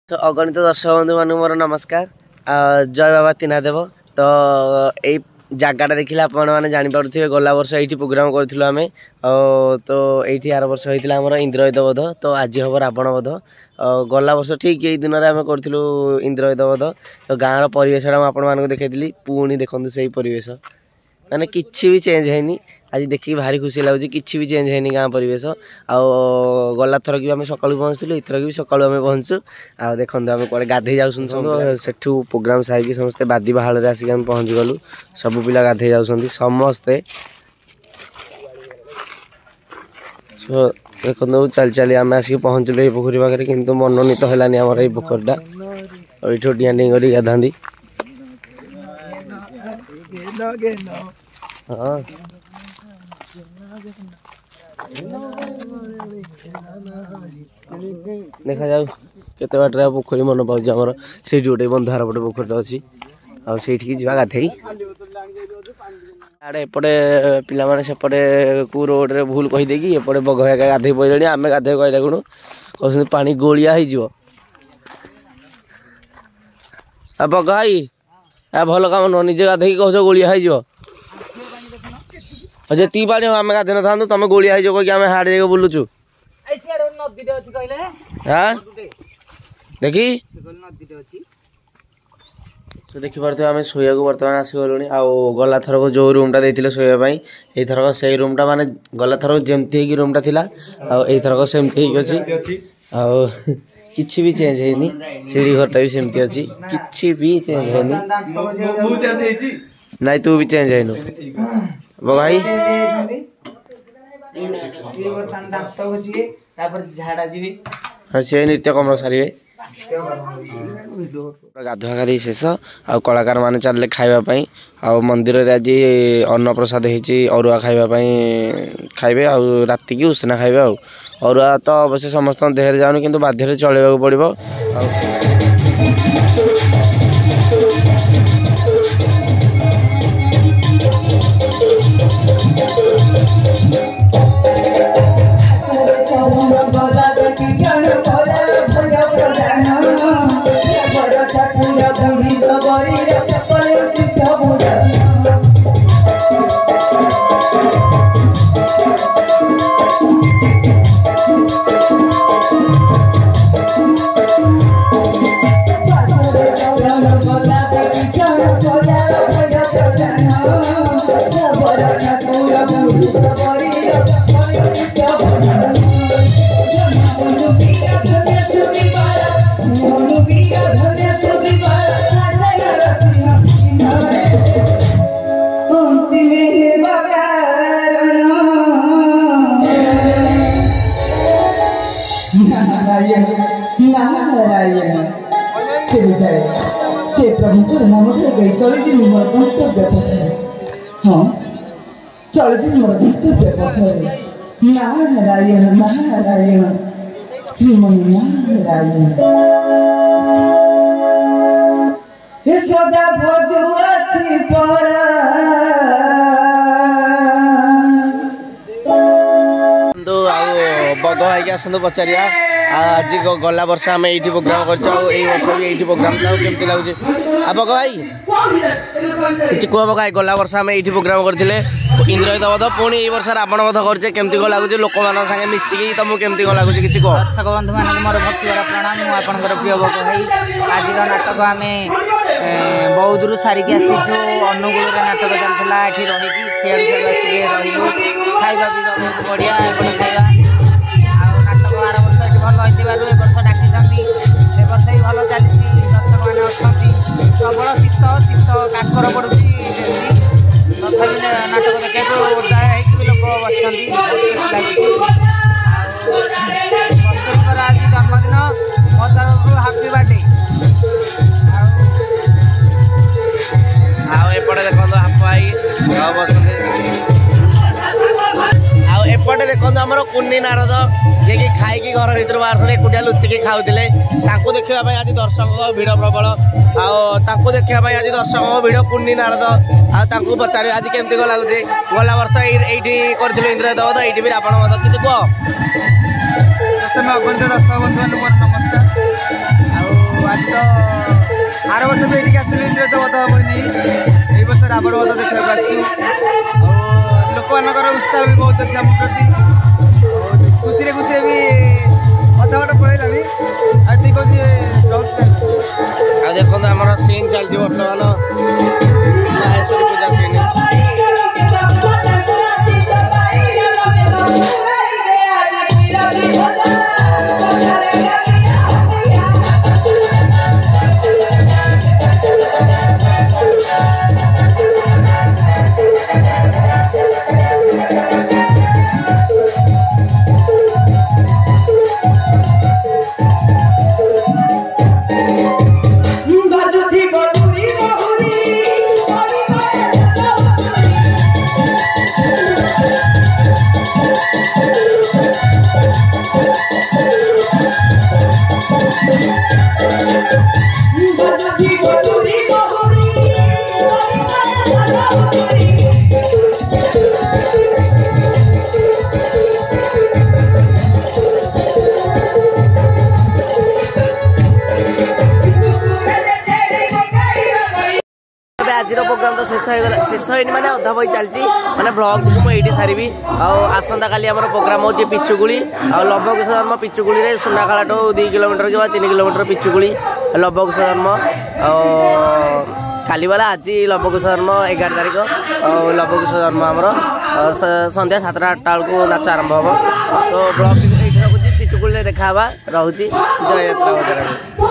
तो अगणित दर्शक बंधु मान मोर नमस्कार। जय बाबा तीनादेव। तो यही जगटा देखिले आपने जानीपे गला वर्ष ये प्रोग्राम करूँ आम तो ये आर वर्ष होता है आमर इंद्रजित बोध। तो आज हम रावण बोध। गला वर्ष ठीक यही दिन में आम करूँ इंद्रजित बोध। तो गाँव परिवेशटा मुझे देखी पुणी देखते से परिवेश मैंने किसी भी चेंज है आज देखिए भारी खुशी लगुच कि भी चेंज है गाँव परिवेश। गला थर की सकालू पहुँचलु इथर भी सकालू आम पहुँचु आ देखते आम कड़े गाधे जाऊँ सेठू प्रोग्राम सारी समस्ते बादी बाहाल आसिक आम पहुँच गलु सब पिला गाधे जाऊँ समस्ते देखते चल चली आम आसिक पहुँचलु ये पोखरी पाखे कि मनोनीत है आमर ये पोखरटा ये डिया डिं कर गाधाती। हाँ देखा जाऊ केते बाटे पोखरी मन पाँच आमर से गोटे बंधार पटे पोखरटा अच्छी आठी जा गाधे आड़े एपटे पिला सेपटे को रोड रे भूल कहीदे कि एपटे बग गाधे पड़े आम गाधे कहला कौन कह पानी गोलिया हो बग आई आ भल कम नुह निजे गाधे कह गोलिया हो जी पानी आम गाधे न था तुम गोलिया हो कह हाड़ जाए बुलुचु देखी तो देखिपे आम शोया बर्तमान आसगलु गला थरक जो रूमटा देते शोयापाई ये थरक से रूमटा माने गला थरक जमती रूमटा थिला आई थरक सेमती अच्छी किसी भी चेंज है सीढ़ी घरटा भी सेमती अच्छी किसी भी चेंज है नहीं तू भी चेंज है भाई से नृत्य कमर सारे गाधुआ गाधी शेष आ कलाकार मैंने चलते खावाई आ मंदिर रे आज अन्न प्रसाद होती अरुआ खावाई खाइबे आ राति की उषना खाइबे अरुआ तो अवश्य समस्त देहरे जाऊनी किंतु बाध्य चलवाक पड़ो। से प्रभु नाम चली मोर गंतव्य पथ हाँ चली मोर गंतव्य पथ नारायण नारायण श्रीमन नारायण सदा भजुआछि परा बग है आसतु पचारिया आज गला वर्ष आम ये प्रोग्राम कर वर्ष भी ये प्रोग्राम केमती लगुच आ बग भाई कि कह बग भाई गला वर्ष आम ये प्रोग्राम करते इंद्रजित बोध पुणी ये वर्ष रावण बोध करचे केमती कौन लगुच लोक मान सागे मिसिकी तुमको केमती कौन लगुच कि कह दर्शक बंधु मान मोर भक्तिभरा प्रणाम मु आपनकर प्रिय बग भाई आज नाटक आम बौद्धरू सारिक आसीचु अनुगुल नाटक चलता ये रही सियाड़ रही खाଇବା पिଇବା बढ़िया खाଇବା आर वर्ष ये भल हो वर्ष डाकी ए वर्ष भी भल चलती दर्शक मैंने अच्छा प्रबल शीत शीत काकर पड़ुची तथापि नाटक देखा ओदा लोक बस आज जन्मदिन मो तरफ हापी बर्थडे आपटे देखो हाप आई एपटे देखो आमर कुन्नी नारद जे कि खाई घर भर बाहर एकुटिया लुचिकी खाऊले देखा आज दर्शक भिड़ प्रबल आउ देखा आज दर्शक भिड़ कुन्नी नारद आउ पचार आज केमती लगुच गला वर्ष ये करूँ इंद्रजित बोध ये भी रावण बोध कि कह दर्शक बंधु नमस्कार। आर वर्ष भी ये आसते तो बध नहीं ये वर्ष रावण बध देखा लोक मान उत्साह भी बहुत अच्छे आम प्रति खुशी खुशी भी अधा बाट पड़ेगा ठीक अच्छे देखो आम सीन चलती बर्तमान माहेश्वरी पूजा सीन आज प्रोग्राम तो शेष होनी माने अधा बही चलती माने ब्लॉग को मुझे सारी आसंता काली आम प्रोग्राम हो पिचुगुड़ी आ लवकुश धर्म पिचुगुड़ी में सुनाखाला 2 किलोमीटर कि 3 किलोमीटर पिचुगुड़ी लवकुश धर्म काली वाला आज लवकुश धर्म 11 तारिख लवकुश धर्म आमर संध्या 7-8 बेलू नाच आरंभ हम तो ब्लॉग पिचुगुड़ी देखा रोचे जय यात्रा।